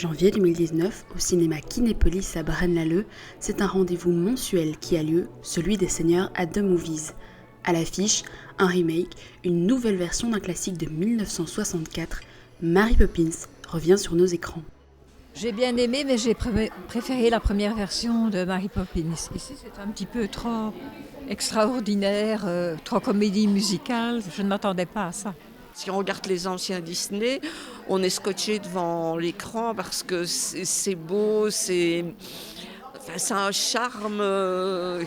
Janvier 2019, au cinéma Kinépolis à Braine-l'Alleud, c'est un rendez-vous mensuel qui a lieu, celui des seigneurs at the Movies. À l'affiche, un remake, une nouvelle version d'un classique de 1964, Mary Poppins, revient sur nos écrans. J'ai bien aimé, mais j'ai préféré la première version de Mary Poppins. Ici, c'est un petit peu trop extraordinaire, trop comédie musicale. Je ne m'attendais pas à ça. Si on regarde les anciens Disney, on est scotché devant l'écran parce que c'est beau, c'est un charme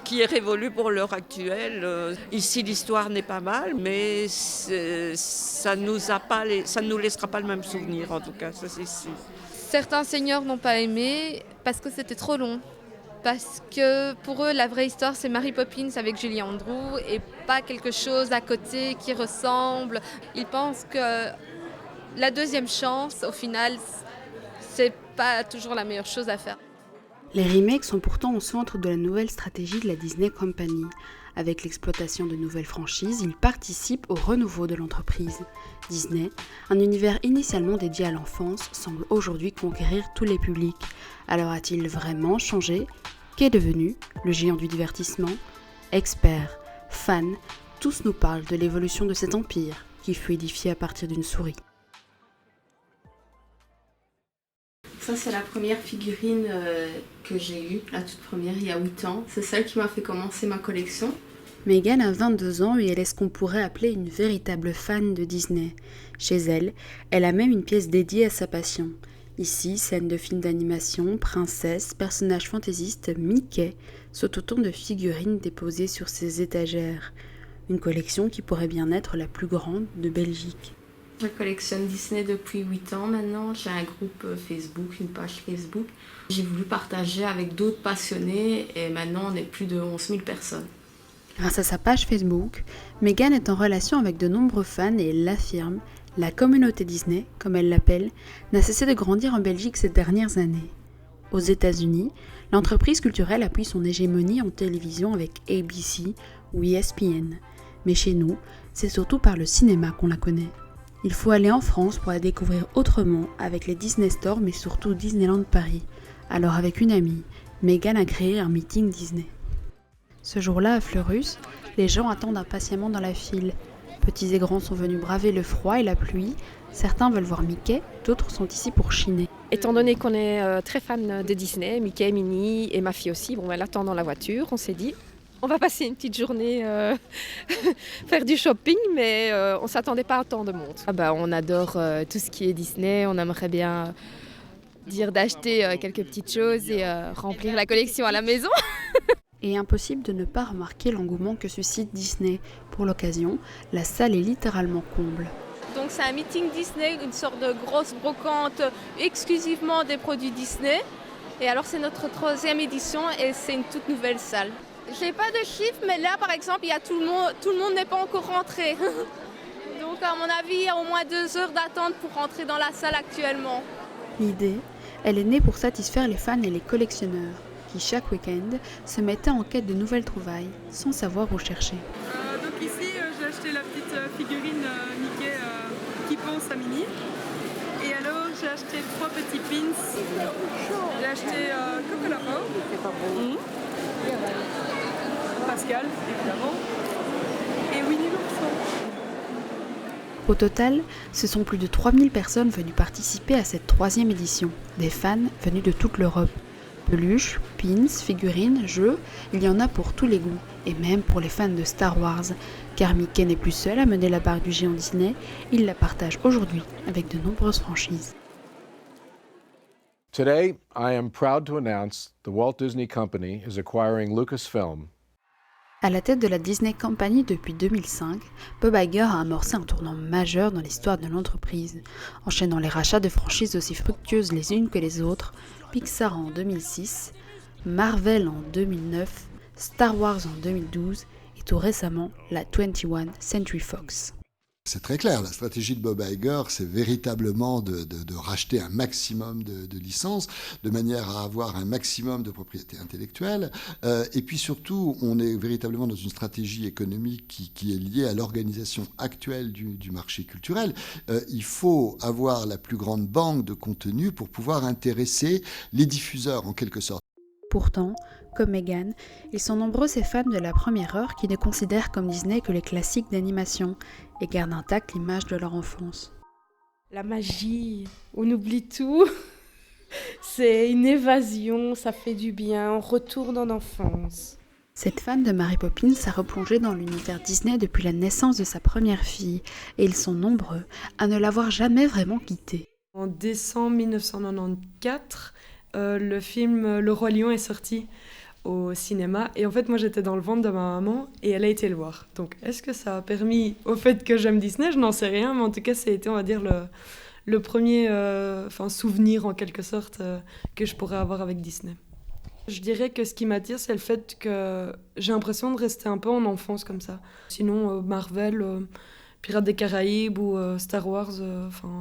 qui est révolu pour l'heure actuelle. Ici, l'histoire n'est pas mal, mais ça ne nous laissera pas le même souvenir, en tout cas, ça c'est sûr. Certains seigneurs n'ont pas aimé parce que c'était trop long. Parce que pour eux, la vraie histoire, c'est Mary Poppins avec Julie Andrews et pas quelque chose à côté qui ressemble. Ils pensent que la deuxième chance, au final, c'est pas toujours la meilleure chose à faire. Les remakes sont pourtant au centre de la nouvelle stratégie de la Disney Company. Avec l'exploitation de nouvelles franchises, ils participent au renouveau de l'entreprise. Disney, un univers initialement dédié à l'enfance, semble aujourd'hui conquérir tous les publics. Alors a-t-il vraiment changé ? Qu'est devenu le géant du divertissement ? Experts, fans, tous nous parlent de l'évolution de cet empire qui fut édifié à partir d'une souris. Ça, c'est la première figurine que j'ai eue, la toute première, il y a 8 ans. C'est celle qui m'a fait commencer ma collection. Megan a 22 ans et elle est ce qu'on pourrait appeler une véritable fan de Disney. Chez elle, elle a même une pièce dédiée à sa passion. Ici, scènes de films d'animation, princesses, personnages fantaisistes, Mickey, sont autant de figurines déposées sur ses étagères. Une collection qui pourrait bien être la plus grande de Belgique. Je collectionne Disney depuis 8 ans maintenant. J'ai un groupe Facebook, une page Facebook. J'ai voulu partager avec d'autres passionnés et maintenant on est plus de 11 000 personnes. Grâce à sa page Facebook, Megan est en relation avec de nombreux fans et elle l'affirme, la communauté Disney, comme elle l'appelle, n'a cessé de grandir en Belgique ces dernières années. Aux États-Unis, l'entreprise culturelle appuie son hégémonie en télévision avec ABC ou ESPN. Mais chez nous, c'est surtout par le cinéma qu'on la connaît. Il faut aller en France pour la découvrir autrement avec les Disney Store mais surtout Disneyland Paris. Alors avec une amie, Megan a créé un meeting Disney. Ce jour-là à Fleurus, les gens attendent impatiemment dans la file. Petits et grands sont venus braver le froid et la pluie. Certains veulent voir Mickey, d'autres sont ici pour chiner. Étant donné qu'on est très fan de Disney, Mickey, Minnie et ma fille aussi, elle attend dans la voiture, on s'est dit on va passer une petite journée faire du shopping, mais on ne s'attendait pas à tant de monde. On adore tout ce qui est Disney, on aimerait bien dire d'acheter quelques petites choses et remplir la collection à la maison. Et impossible de ne pas remarquer l'engouement que suscite Disney. Pour l'occasion, la salle est littéralement comble. Donc c'est un meeting Disney, une sorte de grosse brocante exclusivement des produits Disney. Et alors c'est notre 3e édition et c'est une toute nouvelle salle. J'ai pas de chiffres, mais là par exemple, il y a tout le monde n'est pas encore rentré. Donc à mon avis, il y a au moins 2 heures d'attente pour rentrer dans la salle actuellement. L'idée, elle est née pour satisfaire les fans et les collectionneurs, qui chaque week-end se mettaient en quête de nouvelles trouvailles, sans savoir où chercher. Donc ici, j'ai acheté la petite figurine Mickey qui pense à Minnie. Et alors, j'ai acheté 3 petits pins. J'ai acheté Coco Lapin, Pascal, évidemment, et Winnie l'ourson. Au total, ce sont plus de 3000 personnes venues participer à cette 3e édition, des fans venus de toute l'Europe. Peluches, pins, figurines, jeux, il y en a pour tous les goûts, et même pour les fans de Star Wars, car Mickey n'est plus seul à mener la barque du géant Disney, il la partage aujourd'hui avec de nombreuses franchises. Today, I am proud to announce the Walt Disney Company is acquiring Lucasfilm. À la tête de la Disney Company depuis 2005, Bob Iger a amorcé un tournant majeur dans l'histoire de l'entreprise, enchaînant les rachats de franchises aussi fructueuses les unes que les autres, Pixar en 2006, Marvel en 2009, Star Wars en 2012 et tout récemment la 21st Century Fox. C'est très clair, la stratégie de Bob Iger, c'est véritablement de racheter un maximum de licences, de manière à avoir un maximum de propriété intellectuelle. Et puis surtout, on est véritablement dans une stratégie économique qui est liée à l'organisation actuelle du marché culturel. Il faut avoir la plus grande banque de contenu pour pouvoir intéresser les diffuseurs, en quelque sorte. Pourtant, comme Megan, ils sont nombreux ces fans de la première heure qui ne considèrent comme Disney que les classiques d'animation et gardent intacte l'image de leur enfance. La magie, on oublie tout. C'est une évasion, ça fait du bien, on retourne en enfance. Cette fan de Mary Poppins a replongé dans l'univers Disney depuis la naissance de sa première fille, et ils sont nombreux à ne l'avoir jamais vraiment quittée. En décembre 1994, le film Le Roi Lion est sorti au cinéma. Et en fait, moi, j'étais dans le ventre de ma maman et elle a été le voir. Donc, est-ce que ça a permis au fait que j'aime Disney ? Je n'en sais rien, mais en tout cas, ça a été, on va dire, le premier souvenir, en quelque sorte, que je pourrais avoir avec Disney. Je dirais que ce qui m'attire, c'est le fait que j'ai l'impression de rester un peu en enfance comme ça. Sinon, Marvel, Pirates des Caraïbes ou Star Wars,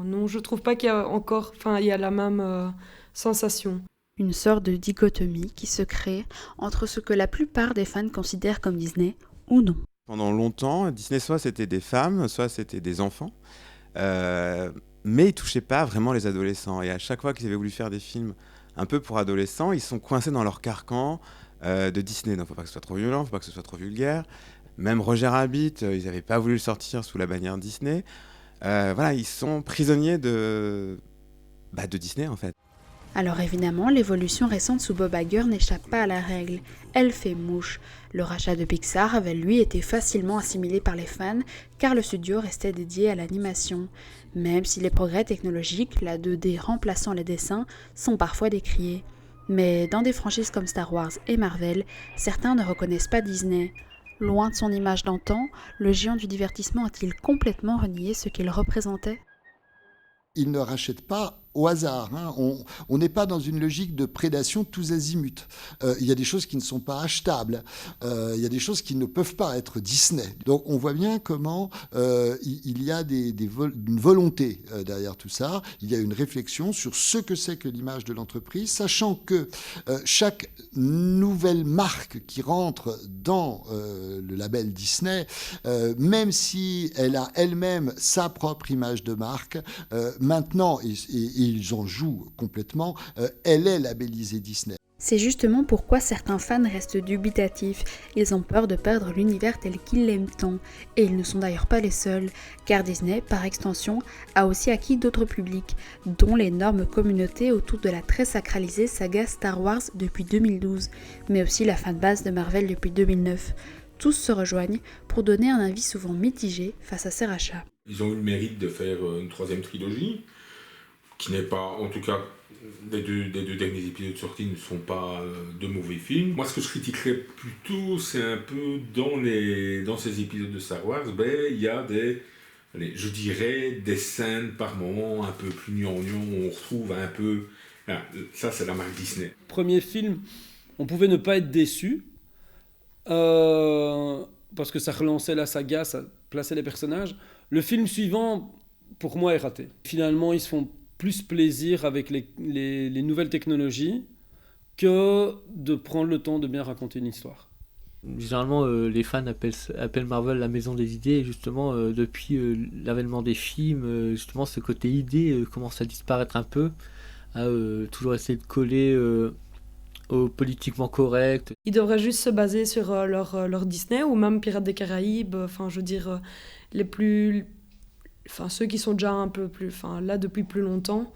non, je trouve pas qu'il y a encore, il y a la même sensation. Une sorte de dichotomie qui se crée entre ce que la plupart des fans considèrent comme Disney ou non. Pendant longtemps, Disney, soit c'était des femmes, soit c'était des enfants, mais ils ne touchaient pas vraiment les adolescents. Et à chaque fois qu'ils avaient voulu faire des films un peu pour adolescents, ils sont coincés dans leur carcan de Disney. Donc il ne faut pas que ce soit trop violent, il ne faut pas que ce soit trop vulgaire. Même Roger Rabbit, ils n'avaient pas voulu le sortir sous la bannière Disney. Ils sont prisonniers de Disney en fait. Alors évidemment, l'évolution récente sous Bob Iger n'échappe pas à la règle. Elle fait mouche. Le rachat de Pixar avait lui été facilement assimilé par les fans car le studio restait dédié à l'animation. Même si les progrès technologiques, la 2D remplaçant les dessins, sont parfois décriés. Mais dans des franchises comme Star Wars et Marvel, certains ne reconnaissent pas Disney. Loin de son image d'antan, le géant du divertissement a-t-il complètement renié ce qu'il représentait ? Ils ne rachètent pas au hasard. On n'est pas dans une logique de prédation tous azimuts. Il y a des choses qui ne sont pas achetables. Il y a des choses qui ne peuvent pas être Disney. Donc on voit bien comment il y a une volonté derrière tout ça. Il y a une réflexion sur ce que c'est que l'image de l'entreprise, sachant que chaque nouvelle marque qui rentre dans le label Disney, même si elle a elle-même sa propre image de marque, maintenant, et ils en jouent complètement, elle est labellisée Disney. C'est justement pourquoi certains fans restent dubitatifs. Ils ont peur de perdre l'univers tel qu'ils l'aiment tant. Et ils ne sont d'ailleurs pas les seuls, car Disney, par extension, a aussi acquis d'autres publics, dont l'énorme communauté autour de la très sacralisée saga Star Wars depuis 2012, mais aussi la fanbase de Marvel depuis 2009. Tous se rejoignent pour donner un avis souvent mitigé face à ces rachats. Ils ont eu le mérite de faire une troisième trilogie, qui n'est pas, en tout cas, les deux derniers épisodes sortis ne sont pas de mauvais films. Moi, ce que je critiquerais plutôt, c'est un peu dans ces épisodes de Star Wars, il y a je dirais, des scènes par moments un peu plus gnangnan, où on retrouve un peu... Ça, c'est la marque Disney. Premier film, on pouvait ne pas être déçu, parce que ça relançait la saga, ça plaçait les personnages. Le film suivant, pour moi, est raté. Finalement, ils se font plus plaisir avec les nouvelles technologies que de prendre le temps de bien raconter une histoire. Généralement, les fans appellent Marvel la maison des idées, et justement, depuis l'avènement des films, justement, ce côté idée commence à disparaître un peu, à toujours essayer de coller au politiquement correct. Ils devraient juste se baser sur leur Disney, ou même Pirates des Caraïbes, ceux qui sont déjà un peu plus là depuis plus longtemps,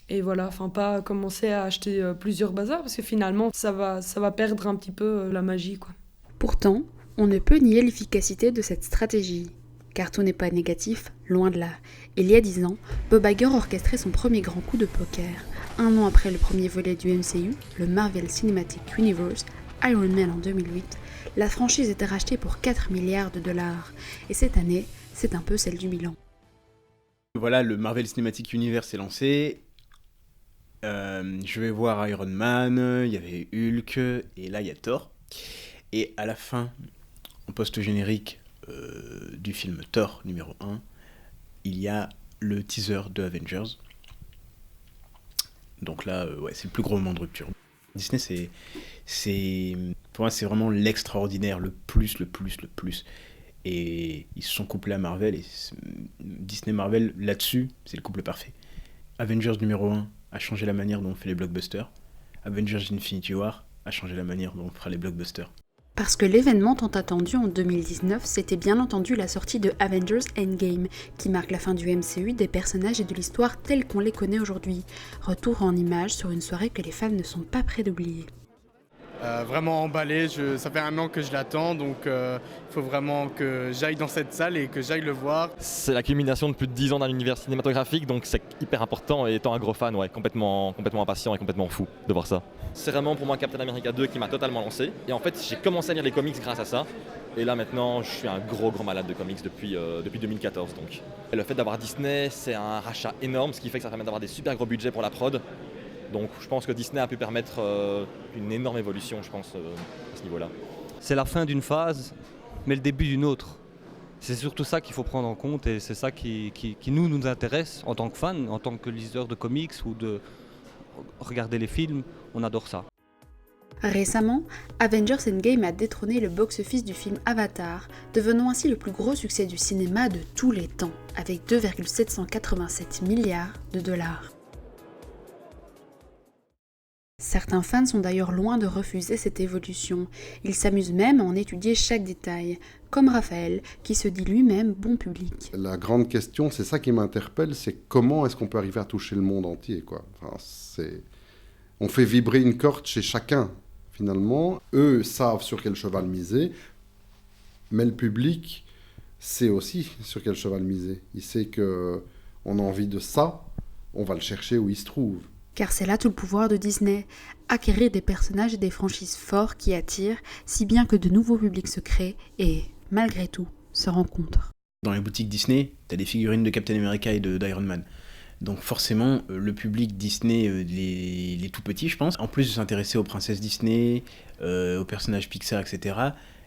et voilà, pas commencer à acheter plusieurs bazars, parce que finalement ça va perdre un petit peu la magie, quoi. Pourtant, on ne peut nier l'efficacité de cette stratégie, car tout n'est pas négatif, loin de là. Il y a 10 ans, Bob Iger orchestrait son premier grand coup de poker. Un an après le premier volet du MCU, le Marvel Cinematic Universe, Iron Man en 2008, la franchise était rachetée pour 4 milliards de dollars, et cette année, c'est un peu celle du bilan. Voilà, le Marvel Cinematic Universe est lancé. Je vais voir Iron Man, il y avait Hulk, et là il y a Thor. Et à la fin, en post-générique du film Thor numéro 1, il y a le teaser de Avengers. Donc là, c'est le plus gros moment de rupture. Disney, pour moi, c'est vraiment l'extraordinaire, le plus. Et ils se sont couplés à Marvel, et Disney-Marvel, là-dessus, c'est le couple parfait. Avengers numéro 1 a changé la manière dont on fait les blockbusters. Avengers Infinity War a changé la manière dont on fera les blockbusters. Parce que l'événement tant attendu en 2019, c'était bien entendu la sortie de Avengers Endgame, qui marque la fin du MCU, des personnages et de l'histoire tels qu'on les connaît aujourd'hui. Retour en images sur une soirée que les fans ne sont pas prêts d'oublier. Vraiment emballé, ça fait 1 an que je l'attends, donc il faut vraiment que j'aille dans cette salle et que j'aille le voir. C'est la culmination de plus de 10 ans dans l'univers cinématographique, donc c'est hyper important, et étant un gros fan, complètement impatient et complètement fou de voir ça. C'est vraiment pour moi Captain America 2 qui m'a totalement lancé, et en fait j'ai commencé à lire les comics grâce à ça, et là maintenant je suis un gros malade de comics depuis 2014 donc. Et le fait d'avoir Disney, c'est un rachat énorme, ce qui fait que ça permet d'avoir des super gros budgets pour la prod. Donc je pense que Disney a pu permettre une énorme évolution, je pense, à ce niveau-là. C'est la fin d'une phase, mais le début d'une autre. C'est surtout ça qu'il faut prendre en compte, et c'est ça qui nous intéresse en tant que fans, en tant que liseurs de comics ou de regarder les films, on adore ça. Récemment, Avengers Endgame a détrôné le box-office du film Avatar, devenant ainsi le plus gros succès du cinéma de tous les temps, avec 2,787 milliards de dollars. Certains fans sont d'ailleurs loin de refuser cette évolution. Ils s'amusent même à en étudier chaque détail, comme Raphaël, qui se dit lui-même bon public. La grande question, c'est ça qui m'interpelle, c'est comment est-ce qu'on peut arriver à toucher le monde entier, quoi. Enfin, on fait vibrer une corde chez chacun, finalement. Eux savent sur quel cheval miser, mais le public sait aussi sur quel cheval miser. Il sait qu'on a envie de ça, on va le chercher où il se trouve. Car c'est là tout le pouvoir de Disney, acquérir des personnages et des franchises forts qui attirent, si bien que de nouveaux publics se créent et, malgré tout, se rencontrent. Dans les boutiques Disney, t'as des figurines de Captain America et d'Iron Man. Donc forcément, le public Disney, les tout petits, je pense, en plus de s'intéresser aux princesses Disney, aux personnages Pixar, etc.,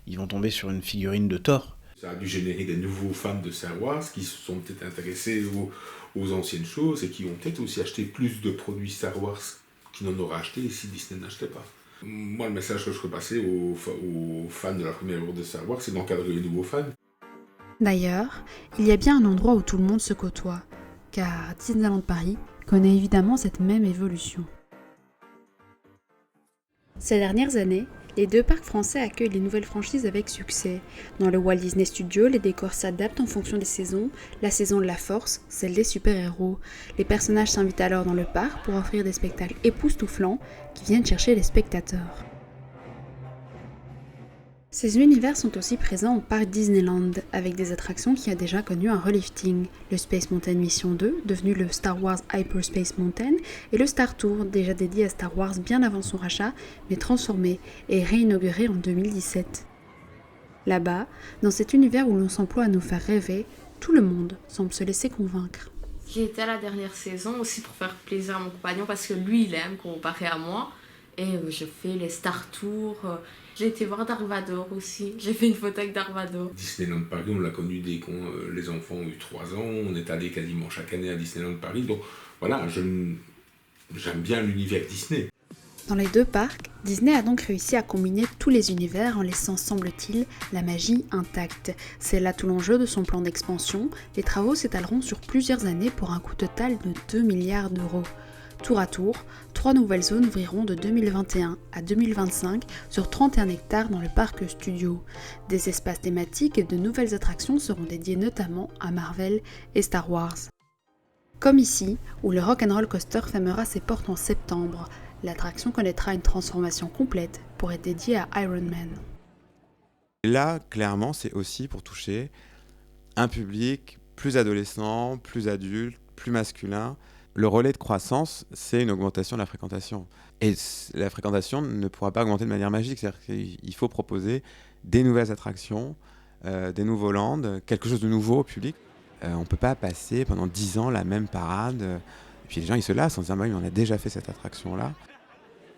ils vont tomber sur une figurine de Thor. Ça a dû générer des nouveaux fans de Star Wars qui se sont peut-être intéressés aux anciennes choses et qui vont peut-être aussi acheter plus de produits Star Wars qu'ils n'en auraient acheté si Disney n'achetait pas. Moi, le message que je ferais passer aux fans de la première heure de Star Wars, c'est d'encadrer les nouveaux fans. D'ailleurs, il y a bien un endroit où tout le monde se côtoie, car Disneyland Paris connaît évidemment cette même évolution. Ces dernières années, les 2 parcs français accueillent les nouvelles franchises avec succès. Dans le Walt Disney Studios, les décors s'adaptent en fonction des saisons. La saison de la force, celle des super-héros. Les personnages s'invitent alors dans le parc pour offrir des spectacles époustouflants qui viennent chercher les spectateurs. Ces univers sont aussi présents au parc Disneyland, avec des attractions qui ont déjà connu un relifting. Le Space Mountain Mission 2, devenu le Star Wars Hyperspace Mountain, et le Star Tour, déjà dédié à Star Wars bien avant son rachat, mais transformé et réinauguré en 2017. Là-bas, dans cet univers où l'on s'emploie à nous faire rêver, tout le monde semble se laisser convaincre. J'ai été à la dernière saison aussi pour faire plaisir à mon compagnon, parce que lui, il aime comparé à moi. Et je fais les Star Tours. J'ai été voir Dark Vador aussi. J'ai fait une photo avec Dark Vador. Disneyland Paris, on l'a connu dès que les enfants ont eu 3 ans. On est allé quasiment chaque année à Disneyland Paris. Donc voilà, j'aime bien l'univers Disney. Dans les 2 parcs, Disney a donc réussi à combiner tous les univers en laissant, semble-t-il, la magie intacte. C'est là tout l'enjeu de son plan d'expansion. Les travaux s'étaleront sur plusieurs années pour un coût total de 2 milliards d'euros. Tour à tour, 3 nouvelles zones ouvriront de 2021 à 2025 sur 31 hectares dans le parc studio. Des espaces thématiques et de nouvelles attractions seront dédiés notamment à Marvel et Star Wars. Comme ici, où le Rock'n'Roll Coaster fermera ses portes en septembre, l'attraction connaîtra une transformation complète pour être dédiée à Iron Man. Là, clairement, c'est aussi pour toucher un public plus adolescent, plus adulte, plus masculin. Le relais de croissance, c'est une augmentation de la fréquentation. Et la fréquentation ne pourra pas augmenter de manière magique. C'est-à-dire qu'il faut proposer des nouvelles attractions, des nouveaux lands, quelque chose de nouveau au public. On ne peut pas passer pendant 10 ans la même parade. Et puis les gens, ils se lassent en disant « on a déjà fait cette attraction-là ».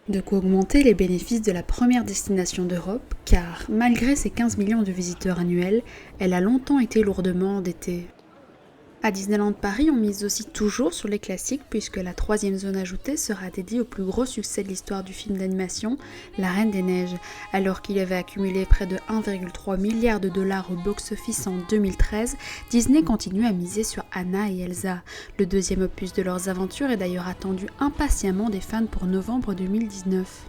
De quoi augmenter les bénéfices de la première destination d'Europe, car malgré ses 15 millions de visiteurs annuels, elle a longtemps été lourdement endettée. À Disneyland Paris, on mise aussi toujours sur les classiques puisque la 3e zone ajoutée sera dédiée au plus gros succès de l'histoire du film d'animation, La Reine des Neiges. Alors qu'il avait accumulé près de 1,3 milliard de dollars au box-office en 2013, Disney continue à miser sur Anna et Elsa. Le 2e opus de leurs aventures est d'ailleurs attendu impatiemment des fans pour novembre 2019.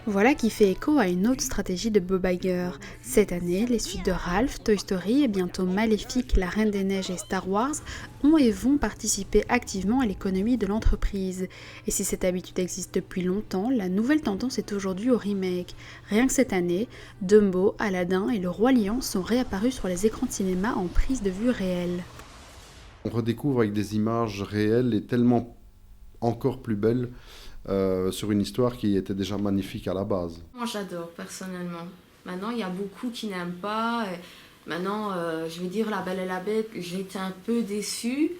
Voilà qui fait écho à une autre stratégie de Bob Iger. Cette année, les suites de Ralph, Toy Story et bientôt Maléfique, La Reine des Neiges et Star Wars ont et vont participer activement à l'économie de l'entreprise. Et si cette habitude existe depuis longtemps, la nouvelle tendance est aujourd'hui au remake. Rien que cette année, Dumbo, Aladdin et Le Roi Lion sont réapparus sur les écrans de cinéma en prise de vue réelle. On redécouvre avec des images réelles et tellement encore plus belles sur une histoire qui était déjà magnifique à la base. Moi j'adore personnellement. Maintenant il y a beaucoup qui n'aiment pas. Maintenant je veux dire La Belle et la Bête, j'ai été un peu déçue.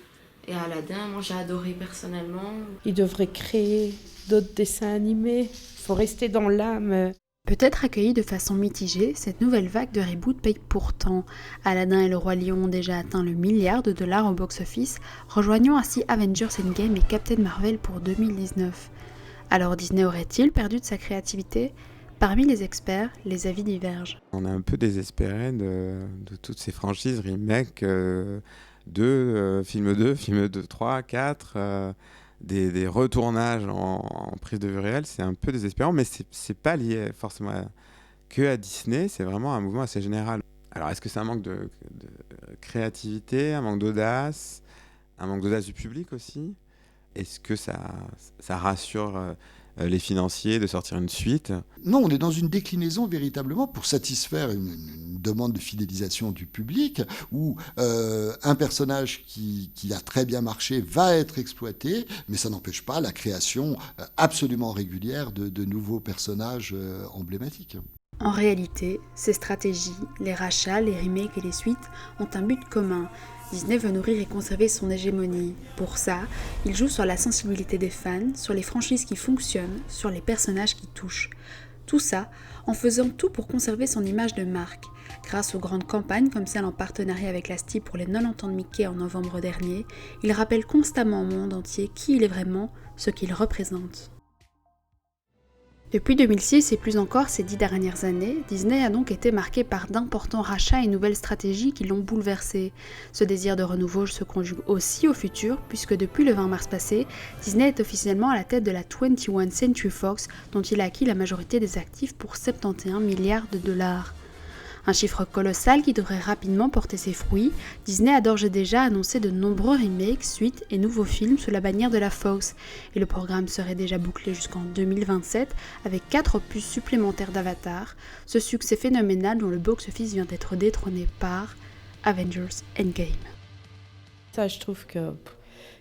Et Aladdin, moi j'ai adoré personnellement. Ils devraient créer d'autres dessins animés. Il faut rester dans l'âme. Peut-être accueillie de façon mitigée, cette nouvelle vague de reboot paye pourtant. Aladdin et Le Roi Lion ont déjà atteint le milliard de dollars au box-office, rejoignant ainsi Avengers Endgame et Captain Marvel pour 2019. Alors Disney aurait-il perdu de sa créativité ? Parmi les experts, les avis divergent. On est un peu désespéré de toutes ces franchises remake film 2, film 2, 3, 4, des retournages en prise de vue réelle. C'est un peu désespérant, mais c'est pas lié forcément que à Disney, c'est vraiment un mouvement assez général. Alors est-ce que c'est un manque de créativité, un manque d'audace du public aussi ? Est-ce que ça rassure les financiers de sortir une suite ? Non, on est dans une déclinaison véritablement pour satisfaire une demande de fidélisation du public où un personnage qui a très bien marché va être exploité, mais ça n'empêche pas la création absolument régulière de nouveaux personnages emblématiques. En réalité, ces stratégies, les rachats, les remakes et les suites ont un but commun. Disney veut nourrir et conserver son hégémonie. Pour ça, il joue sur la sensibilité des fans, sur les franchises qui fonctionnent, sur les personnages qui touchent. Tout ça en faisant tout pour conserver son image de marque. Grâce aux grandes campagnes comme celle en partenariat avec la STI pour les 90 ans de Mickey en novembre dernier, il rappelle constamment au monde entier qui il est vraiment, ce qu'il représente. Depuis 2006 et plus encore ces 10 dernières années, Disney a donc été marqué par d'importants rachats et nouvelles stratégies qui l'ont bouleversé. Ce désir de renouveau se conjugue aussi au futur, puisque depuis le 20 mars passé, Disney est officiellement à la tête de la 21st Century Fox, dont il a acquis la majorité des actifs pour 71 milliards de dollars. Un chiffre colossal qui devrait rapidement porter ses fruits, Disney a d'ores et déjà annoncé de nombreux remakes, suites et nouveaux films sous la bannière de la Fox, et le programme serait déjà bouclé jusqu'en 2027 avec 4 opus supplémentaires d'Avatar, ce succès phénoménal dont le box-office vient d'être détrôné par Avengers Endgame. Ça, je trouve que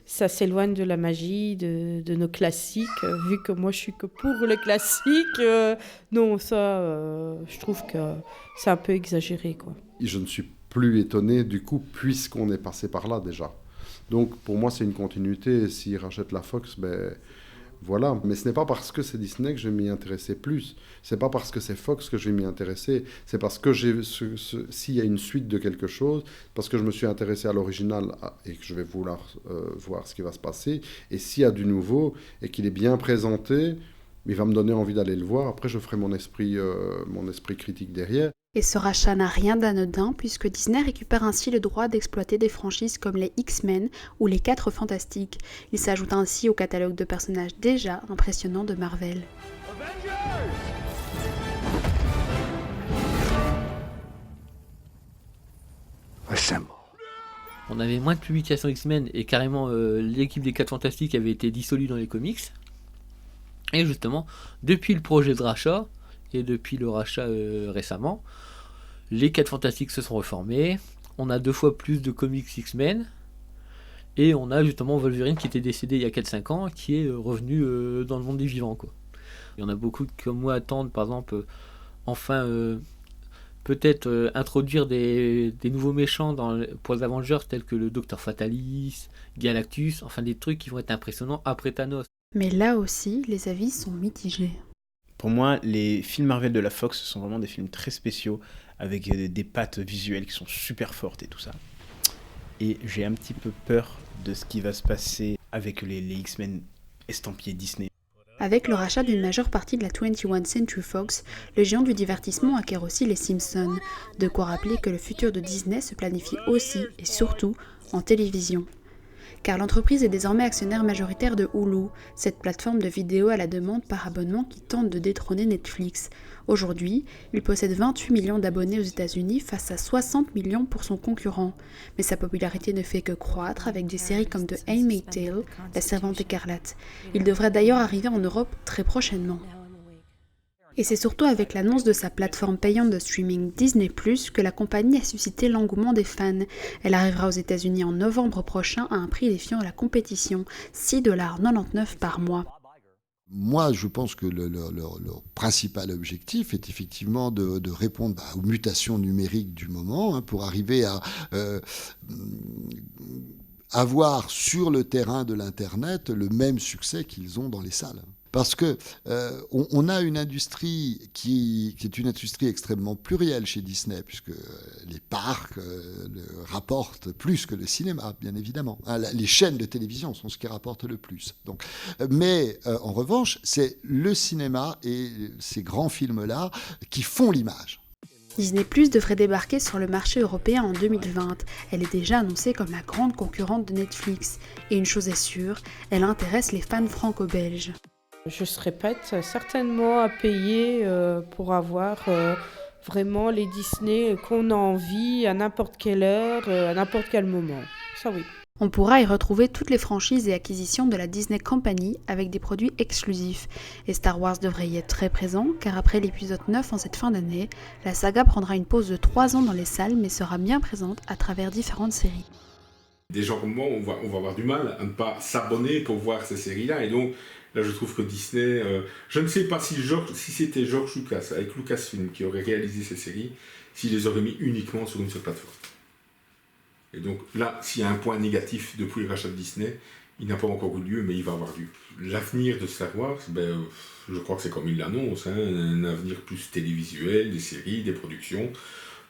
ça s'éloigne de la magie, de nos classiques. Vu que moi, je suis que pour le classique, non, ça, je trouve que c'est un peu exagéré, quoi. Je ne suis plus étonné, du coup, puisqu'on est passé par là déjà. Donc, pour moi, c'est une continuité. S'ils rachètent la Fox, ben voilà. Mais ce n'est pas parce que c'est Disney que je vais m'y intéresser plus. C'est pas parce que c'est Fox que je vais m'y intéresser. C'est parce que s'il y a une suite de quelque chose, parce que je me suis intéressé à l'original et que je vais vouloir voir ce qui va se passer. Et s'il y a du nouveau et qu'il est bien présenté, il va me donner envie d'aller le voir. Après, je ferai mon esprit critique derrière. Et ce rachat n'a rien d'anodin puisque Disney récupère ainsi le droit d'exploiter des franchises comme les X-Men ou les 4 Fantastiques. Il s'ajoute ainsi au catalogue de personnages déjà impressionnants de Marvel. On avait moins de publications X-Men et carrément l'équipe des 4 Fantastiques avait été dissolue dans les comics. Et justement, depuis le projet de rachat, et depuis le rachat récemment, les 4 Fantastiques se sont reformés, on a 2 fois plus de comics X-Men, et on a justement Wolverine qui était décédé il y a 4-5 ans, qui est revenu dans le monde des vivants, quoi. Il y en a beaucoup qui, comme moi, attendent, par exemple, peut-être introduire des nouveaux méchants pour les Avengers, tels que le Docteur Fatalis, Galactus, enfin des trucs qui vont être impressionnants après Thanos. Mais là aussi, les avis sont mitigés. Pour moi, les films Marvel de la Fox sont vraiment des films très spéciaux, avec des pattes visuelles qui sont super fortes et tout ça. et j'ai un petit peu peur de ce qui va se passer avec les X-Men estampillés Disney. Avec le rachat d'une majeure partie de la 21st Century Fox, le géant du divertissement acquiert aussi les Simpsons, de quoi rappeler que le futur de Disney se planifie aussi et surtout en télévision. Car l'entreprise est désormais actionnaire majoritaire de Hulu, cette plateforme de vidéo à la demande par abonnement qui tente de détrôner Netflix. Aujourd'hui, il possède 28 millions d'abonnés aux États-Unis face à 60 millions pour son concurrent. Mais sa popularité ne fait que croître avec des séries comme The Handmaid's Tale, La Servante écarlate. Il devrait d'ailleurs arriver en Europe très prochainement. Et c'est surtout avec l'annonce de sa plateforme payante de streaming Disney+, que la compagnie a suscité l'engouement des fans. Elle arrivera aux États-Unis en novembre prochain à un prix défiant la compétition, $6,99 par mois. Moi, je pense que leur principal objectif est effectivement de répondre aux mutations numériques du moment, pour arriver à avoir sur le terrain de l'Internet le même succès qu'ils ont dans les salles. Parce que on a une industrie qui est une industrie extrêmement plurielle chez Disney, puisque les parcs rapportent plus que le cinéma, bien évidemment. Les chaînes de télévision sont ce qui rapporte le plus. Donc, mais en revanche, c'est le cinéma et ces grands films-là qui font l'image. Disney+ devrait débarquer sur le marché européen en 2020. Elle est déjà annoncée comme la grande concurrente de Netflix. Et une chose est sûre, elle intéresse les fans franco-belges. Je serais prête certainement à payer pour avoir vraiment les Disney qu'on a envie à n'importe quelle heure, à n'importe quel moment. Ça oui. On pourra y retrouver toutes les franchises et acquisitions de la Disney Company avec des produits exclusifs. Et Star Wars devrait y être très présent, car après l'épisode 9 en cette fin d'année, la saga prendra une pause de 3 ans dans les salles, mais sera bien présente à travers différentes séries. Des gens comme moi, on va avoir du mal à ne pas s'abonner pour voir ces séries-là, et donc là je trouve que Disney, je ne sais pas si c'était George Lucas avec Lucasfilm qui aurait réalisé ces séries, s'il les aurait mis uniquement sur une seule plateforme. Et donc là, s'il y a un point négatif depuis le rachat de Disney, il n'a pas encore eu lieu, mais il va avoir lieu. L'avenir de Star Wars, je crois que c'est comme il l'annonce, un avenir plus télévisuel, des séries, des productions,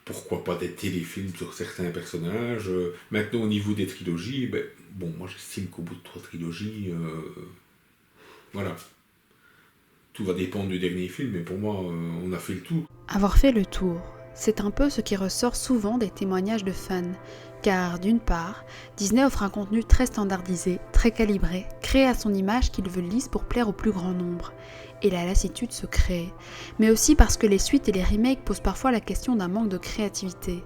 pourquoi pas des téléfilms sur certains personnages. Maintenant, au niveau des trilogies, moi j'estime qu'au bout de 3 trilogies, voilà. Tout va dépendre du dernier film, mais pour moi, on a fait le tour. Avoir fait le tour, c'est un peu ce qui ressort souvent des témoignages de fans. Car d'une part, Disney offre un contenu très standardisé, très calibré, créé à son image qu'il veut lisse pour plaire au plus grand nombre. Et la lassitude se crée. Mais aussi parce que les suites et les remakes posent parfois la question d'un manque de créativité.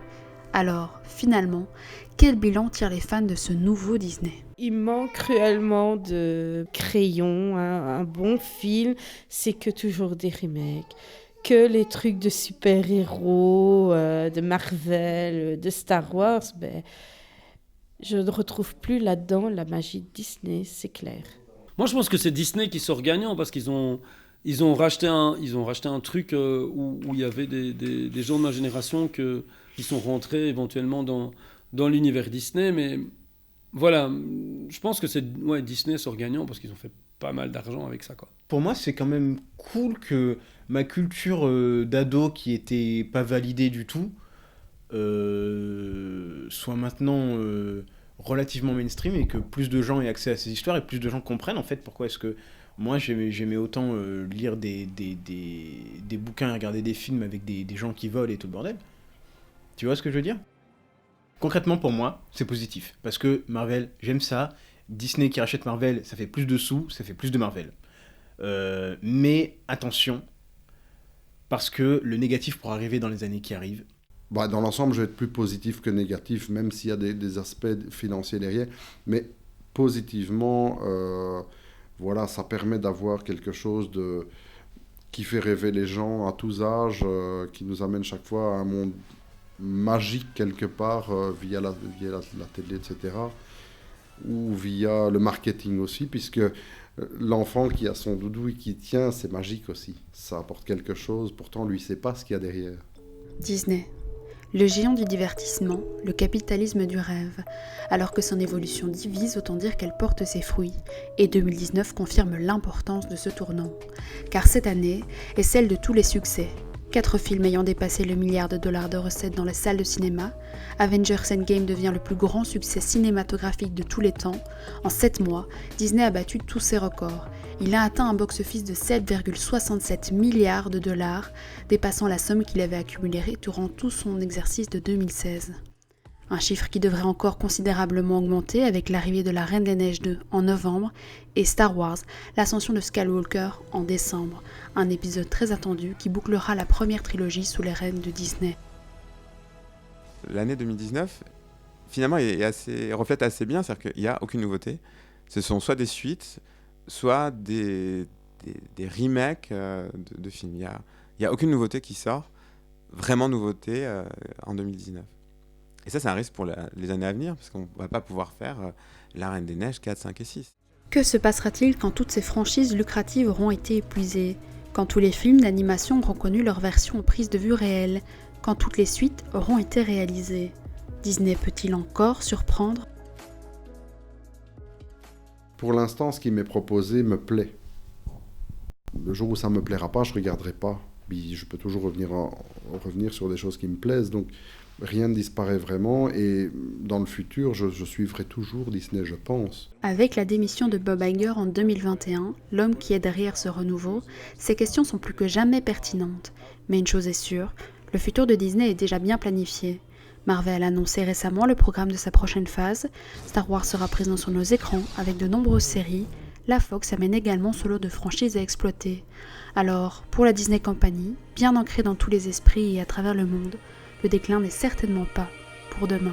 Alors, finalement, quel bilan tirent les fans de ce nouveau Disney ? Il manque cruellement de crayons, un bon film, c'est que toujours des remakes. Que les trucs de super-héros, de Marvel, de Star Wars, je ne retrouve plus là-dedans la magie de Disney, c'est clair. Moi, je pense que c'est Disney qui sort gagnant parce qu'ils ont racheté un truc où il y avait des gens de ma génération qui sont rentrés éventuellement dans l'univers Disney. Mais voilà, je pense que Disney sort gagnant parce qu'ils ont fait pas mal d'argent avec ça, quoi. Pour moi, c'est quand même cool que ma culture d'ado qui était pas validée du tout soit maintenant relativement mainstream et que plus de gens aient accès à ces histoires et plus de gens comprennent en fait pourquoi est-ce que moi j'aimais autant lire des bouquins et regarder des films avec des gens qui volent et tout le bordel. Tu vois ce que je veux dire ? Concrètement pour moi, c'est positif parce que Marvel, j'aime ça. Disney qui rachète Marvel, ça fait plus de sous, ça fait plus de Marvel. Mais attention, parce que le négatif pourra arriver dans les années qui arrivent. Dans l'ensemble, je vais être plus positif que négatif, même s'il y a des aspects financiers derrière. Mais positivement, ça permet d'avoir quelque chose qui fait rêver les gens à tous âges, qui nous amène chaque fois à un monde magique quelque part, via la télé, etc. Ou via le marketing aussi, puisque l'enfant qui a son doudou et qui tient, c'est magique aussi. Ça apporte quelque chose, pourtant lui, il ne sait pas ce qu'il y a derrière. Disney, le géant du divertissement, le capitalisme du rêve. Alors que son évolution divise, autant dire qu'elle porte ses fruits. Et 2019 confirme l'importance de ce tournant. Car cette année est celle de tous les succès. 4 films ayant dépassé le $1 milliard de recettes dans les salles de cinéma, Avengers Endgame devient le plus grand succès cinématographique de tous les temps. En 7 mois, Disney a battu tous ses records. Il a atteint un box-office de 7,67 milliards de dollars, dépassant la somme qu'il avait accumulée durant tout son exercice de 2016. Un chiffre qui devrait encore considérablement augmenter avec l'arrivée de La Reine des Neiges 2 en novembre et Star Wars, l'ascension de Skywalker en décembre, un épisode très attendu qui bouclera la première trilogie sous les rênes de Disney. L'année 2019, finalement, reflète assez bien, c'est-à-dire qu'il n'y a aucune nouveauté. Ce sont soit des suites, soit des remakes de films. Il n'y a aucune nouveauté qui sort, vraiment nouveauté en 2019. Et ça, c'est un risque pour les années à venir, parce qu'on ne va pas pouvoir faire La Reine des Neiges 4, 5 et 6. Que se passera-t-il quand toutes ces franchises lucratives auront été épuisées ? Quand tous les films d'animation auront connu leur version en prise de vue réelle ? Quand toutes les suites auront été réalisées ? Disney peut-il encore surprendre ? Pour l'instant, ce qui m'est proposé me plaît. Le jour où ça ne me plaira pas, je ne regarderai pas. Puis je peux toujours revenir sur des choses qui me plaisent. Donc rien ne disparaît vraiment et dans le futur, je suivrai toujours Disney, je pense. Avec la démission de Bob Iger en 2021, l'homme qui est derrière ce renouveau, ces questions sont plus que jamais pertinentes. Mais une chose est sûre, le futur de Disney est déjà bien planifié. Marvel a annoncé récemment le programme de sa prochaine phase, Star Wars sera présent sur nos écrans avec de nombreuses séries, la Fox amène également son lot de franchises à exploiter. Alors, pour la Disney Company, bien ancrée dans tous les esprits et à travers le monde, le déclin n'est certainement pas pour demain.